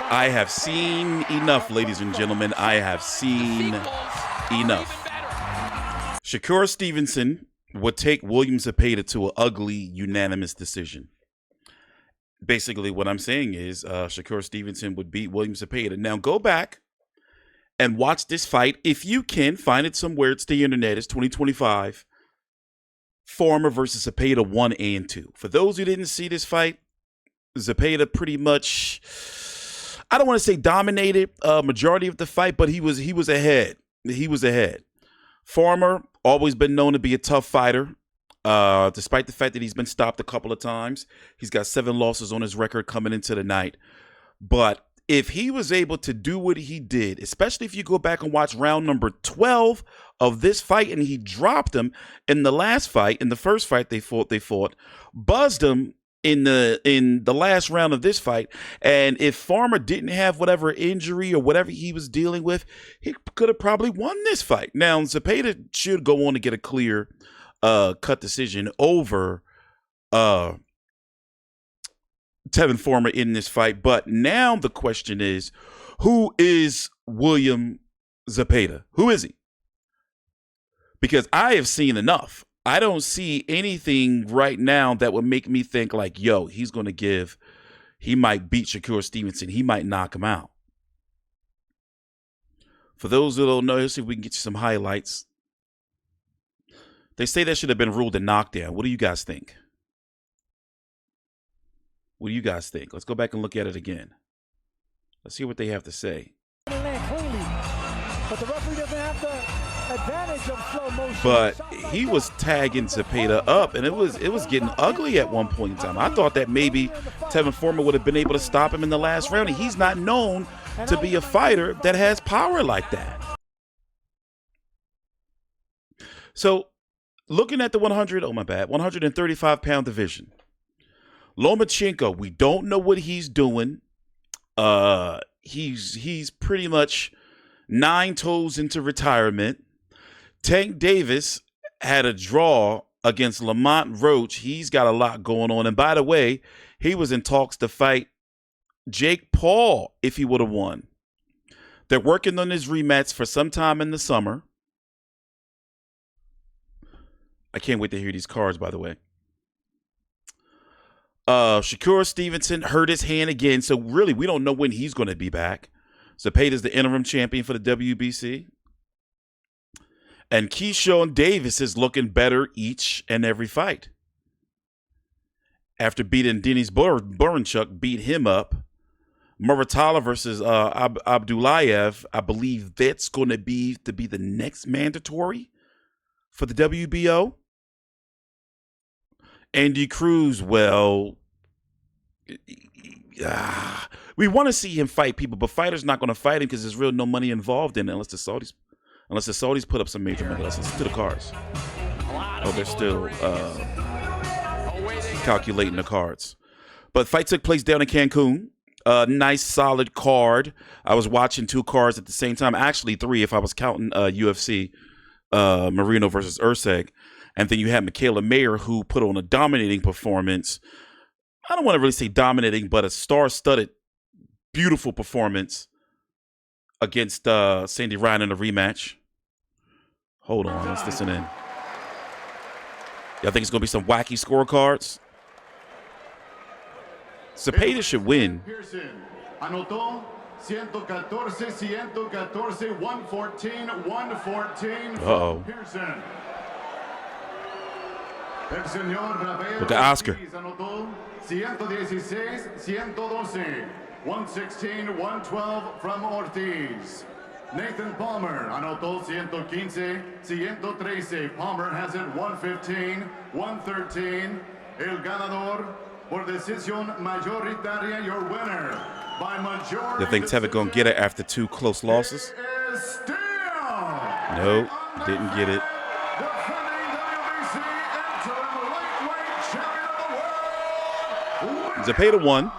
I have seen enough, ladies and gentlemen. I have seen enough. Shakur Stevenson would take William Zepeda to an ugly, unanimous decision. Basically, what I'm saying is Shakur Stevenson would beat William Zepeda. Now, go back and watch this fight. If you can, find it somewhere. It's the internet. It's 2025. Farmer versus Zepeda 1 and 2. For those who didn't see this fight, Zepeda pretty much, I don't want to say dominated majority of the fight, but he was ahead. He was ahead. Farmer, always been known to be a tough fighter, despite the fact that he's been stopped a couple of times. He's got 7 losses on his record coming into the night. But if he was able to do what he did, especially if you go back and watch round number 12 of this fight, and he dropped him in the last fight, in the first fight they fought, buzzed him in the last round of this fight. And if Farmer didn't have whatever injury or whatever he was dealing with, he could have probably won this fight. Now, Zepeda should go on to get a clear cut decision over Tevin Farmer in this fight. But now the question is, who is William Zepeda? Who is he? Because I have seen enough. I don't see anything right now that would make me think like, yo, he might beat Shakur Stevenson. He might knock him out. For those who don't know, let's see if we can get you some highlights. They say that should have been ruled a knockdown. What do you guys think? What do you guys think? Let's go back and look at it again. Let's hear what they have to say. But the referee doesn't have the advantage of slow motion. But he was tagging Zepeda up, and it was getting ugly at one point in time. I thought that maybe Tevin Farmer would have been able to stop him in the last round. And he's not known to be a fighter that has power like that. So, looking at the 135-pound division, Lomachenko, we don't know what he's doing. He's pretty much 9 toes into retirement. Tank Davis had a draw against Lamont Roach. He's got a lot going on. And by the way, he was in talks to fight Jake Paul if he would have won. They're working on his rematch for some time in the summer. I can't wait to hear these cards, by the way. Shakur Stevenson hurt his hand again, so really we don't know when he's going to be back. Zepeda's the interim champion for the WBC. And Keyshawn Davis is looking better each and every fight. After beating Denis Boranchuk, beat him up. Muratalla versus Abdullayev, I believe that's going to be the next mandatory for the WBO. Andy Cruz, well, we want to see him fight people, but fighters not going to fight him because there's real no money involved in it unless the Saudis put up some major money. Let's listen to the cards. Oh, they're still calculating the cards. But fight took place down in Cancun. Nice, solid card. I was watching 2 cards at the same time. Actually, 3 if I was counting UFC, Marino versus Urseg. And then you had Michaela Mayer, who put on a dominating performance. I don't want to really say dominating, but a star-studded, beautiful performance against Sandy Ryan in a rematch. Hold on, let's listen in. Y'all think it's going to be some wacky scorecards? Zepeda should win. Anotó 114, 114, 114, 114. Uh-oh. Look at Oscar. 116, 112, 112 from Ortiz. Nathan Palmer anotó 115, 113. Palmer has it 115, 113. El ganador por decisión mayoritaria, your winner by majority. You think Tevin gonna get it after 2 close losses? No, didn't get it. Zepeda won.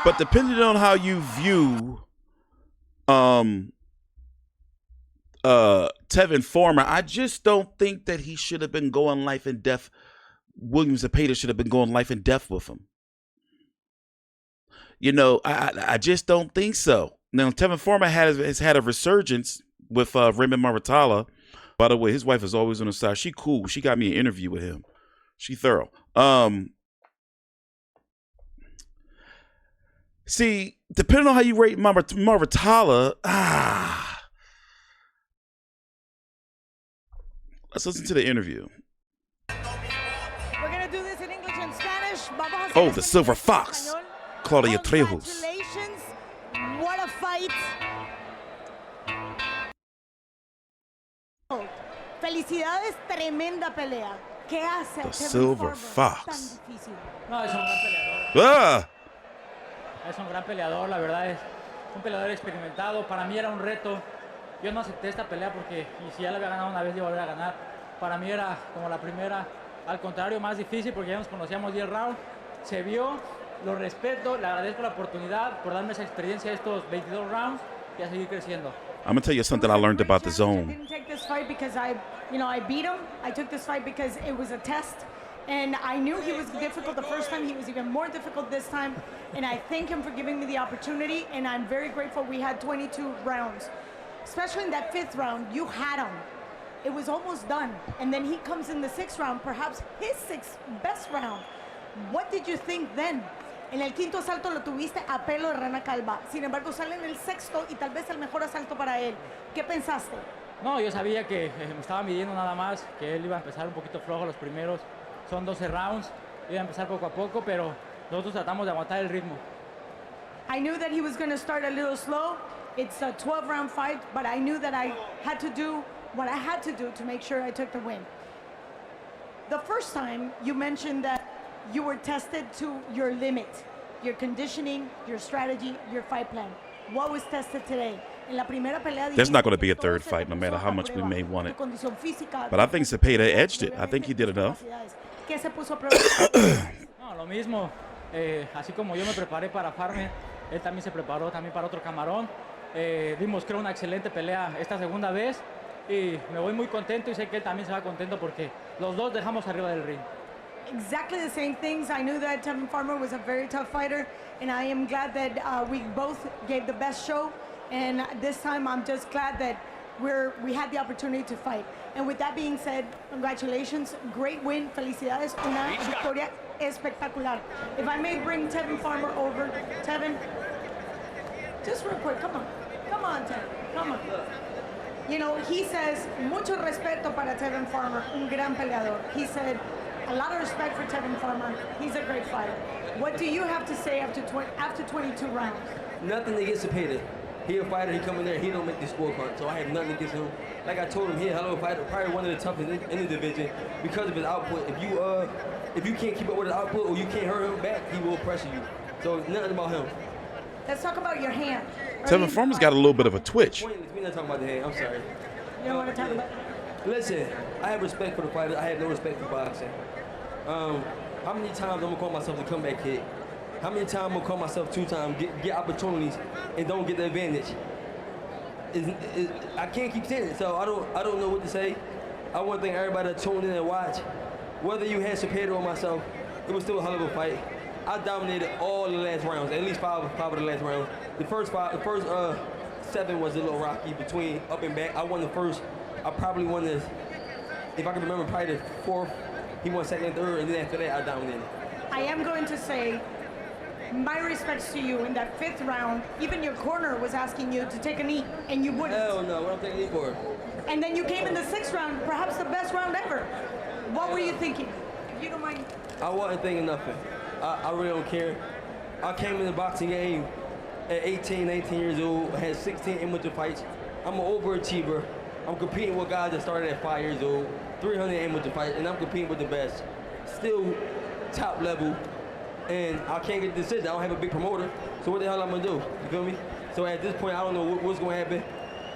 But depending on how you view Tevin Farmer, I just don't think that he should have been going life and death William Zepeda should have been going life and death with him. You know, I just don't think so. Now, Tevin Farmer has had a resurgence with Raymond Maratala. By the way, his wife is always on the side. She cool. She got me an interview with him. She thorough. See, depending on how you rate Maratala, let's listen to the interview. We're going to do this in English and Spanish. Oh, the Silver Fox, Claudia Trejos. Congratulations. What a fight. Felicidades, tremenda pelea. ¿Qué hace The Silver Fox. tan difícil? No, es un gran peleador. Ah! Es un gran peleador, la verdad es un peleador experimentado. Para mí era un reto. Yo no acepté esta pelea porque y si ya la había ganado una vez, yo volver a ganar. Para mí era como la primera, al contrario, más difícil porque ya nos conocíamos 10 rounds. Se vio, lo respeto, le agradezco la oportunidad por darme esa experiencia estos 22 rounds y a seguir creciendo. I'm gonna tell you something I learned about the I zone. didn't take this fight because I beat him. I took this fight because it was a test. And I knew he was difficult the first time. He was even more difficult this time. And I thank him for giving me the opportunity. And I'm very grateful we had 22 rounds. Especially in that 5th round, you had him. It was almost done. And then he comes in the 6th round, perhaps his 6th best round. What did you think then? En el 5º asalto lo tuviste a pelo de rana calva. Sin embargo, sale en el 6º y tal vez el mejor asalto para él. ¿Qué pensaste? No, yo sabía que me estaba midiendo nada más, que él iba a empezar un poquito flojo los primeros. Son 12 rounds, iba a empezar poco a poco, pero nosotros tratamos de aguantar el ritmo. I knew that he was going to start a little slow. It's a 12-round fight, but I knew that I had to do what I had to do to make sure I took the win. The first time you mentioned that you were tested to your limit, your conditioning, your strategy, your fight plan. What was tested today? En la primera pelea There's not going to be a third fight, no matter how much we may want it. But I think Zepeda edged it. I think he did enough. ¿Qué se puso a prueba? No, lo mismo, así como yo me preparé para Farmer, él también se preparó también para otro camarón. Dimos, creo, una excelente pelea esta segunda vez y me voy muy contento y sé que él también se va contento porque los dos dejamos arriba del ring. Exactly the same things. I knew that Tevin Farmer was a very tough fighter, and I am glad that we both gave the best show. And this time, I'm just glad that we had the opportunity to fight. And with that being said, congratulations, great win, felicidades, una victoria espectacular. If I may bring Tevin Farmer over, Tevin, just real quick, come on, Tevin, come on. You know, he says, mucho respeto para Tevin Farmer, un gran peleador. He said, a lot of respect for Tevin Farmer. He's a great fighter. What do you have to say after 22 rounds? Nothing against Zepeda. He a fighter, he come in there, he don't make the scorecard, so I have nothing against him. Like I told him, he a hell of a fighter, probably one of the toughest in the division because of his output. If you can't keep up with his output or you can't hurt him back, he will pressure you. So nothing about him. Let's talk about your hand. Tevin Farmer's got a little bit of a twitch. We're not talking about the hand, I'm sorry. You don't want to talk about Listen, I have respect for the fighter, I have no respect for boxing. How many times I'm gonna call myself the comeback kid? How many times I'm gonna call myself 2 times, get opportunities, and don't get the advantage? I can't keep saying it, so I don't know what to say. I want to thank everybody that tuned in and watched. Whether you had Zepeda or myself, it was still a hell of a fight. I dominated all the last rounds, at least five of the last rounds. The first 7 was a little rocky between up and back. I won the first. I probably won the, if I can remember, probably the 4th. He won 2nd and 3rd, and then after that, I dominated. I am going to say, my respects to you. In that 5th round, even your corner was asking you to take a knee, and you wouldn't. Hell no, what I'm taking a knee for? And then you came in the 6th round, perhaps the best round ever. What were you thinking? If you don't mind. I wasn't thinking nothing. I really don't care. I came in the boxing game at 18, 19 years old, had 16 amateur fights. I'm an overachiever. I'm competing with guys that started at 5 years old, 300 amateur fights, and I'm competing with the best. Still top level, and I can't get a decision. I don't have a big promoter, so what the hell am I gonna do? You feel me? So at this point, I don't know what's gonna happen,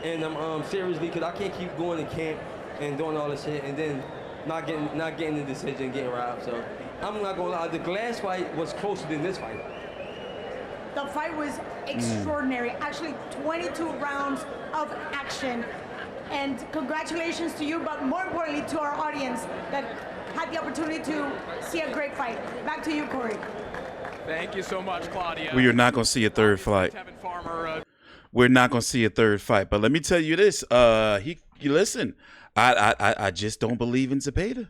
and I'm seriously, because I can't keep going to camp and doing all this shit, and then not getting the decision, getting robbed. So I'm not gonna lie, the last fight was closer than this fight. The fight was extraordinary. Actually, 22 rounds of action. And congratulations to you, but more importantly to our audience, that had the opportunity to see a great fight. Back to you, Corey. Thank you so much, Claudia. We are not going to see a third fight. Tevin Farmer, We're not going to see a third fight. But let me tell you this. Listen, I just don't believe in Zepeda.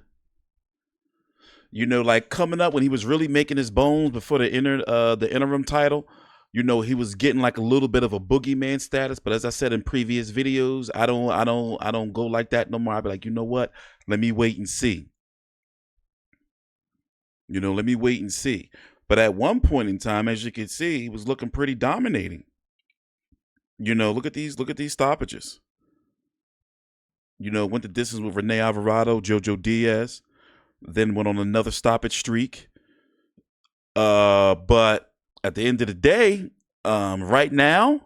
You know, like coming up when he was really making his bones before the interim title, you know, he was getting like a little bit of a boogeyman status. But as I said in previous videos, I don't go like that no more. I be like, you know what? Let me wait and see. You know, let me wait and see. But at one point in time, as you can see, he was looking pretty dominating. You know, look at these stoppages. You know, went the distance with Rene Alvarado, Jojo Diaz, then went on another stoppage streak. But at the end of the day, right now,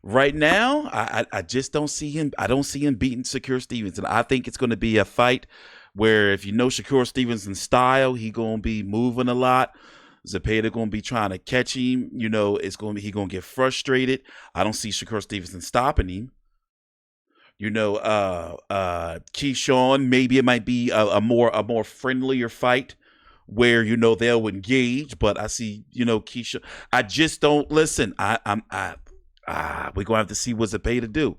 I just don't see him. I don't see him beating Shakur Stevenson. I think it's going to be a fight where, if you know Shakur Stevenson's style, he going to be moving a lot. Zepeda going to be trying to catch him. You know, he going to get frustrated. I don't see Shakur Stevenson stopping him. You know, Keyshawn, maybe it might be a more friendlier fight where, you know, they'll engage. But I see, you know, Keyshawn. I just don't listen. We're gonna have to see what Zepeda do,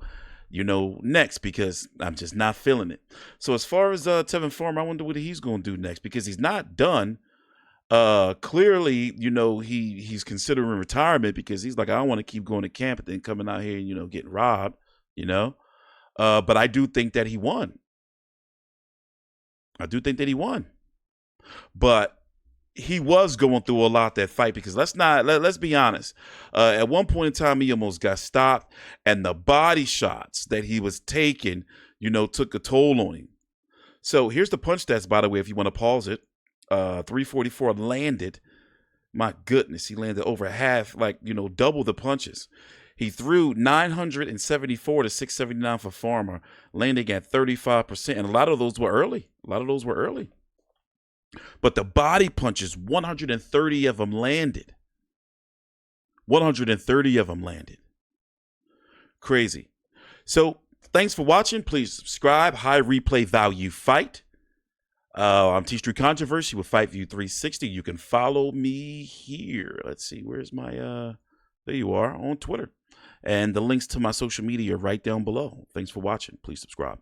you know, next, because I'm just not feeling it. So as far as Tevin Farmer, I wonder what he's gonna do next, because he's not done. Clearly, you know, he's considering retirement, because he's like, I don't want to keep going to camp and then coming out here and, you know, getting robbed, you know. But I do think that he won. But he was going through a lot that fight, because let's be honest. At one point in time, he almost got stopped, and the body shots that he was taking, you know, took a toll on him. So here's the punch stats, by the way, if you want to pause it. 344 landed. My goodness, he landed over half, like, you know, double the punches. He threw 974 to 679 for Farmer, landing at 35%. And a lot of those were early. But the body punches, 130 of them landed. Crazy. So thanks for watching. Please subscribe. High replay value fight. I'm TstreeT Controversy with Fight View 360. You can follow me here. Let's see. Where's my, there you are, on Twitter. And the links to my social media are right down below. Thanks for watching. Please subscribe.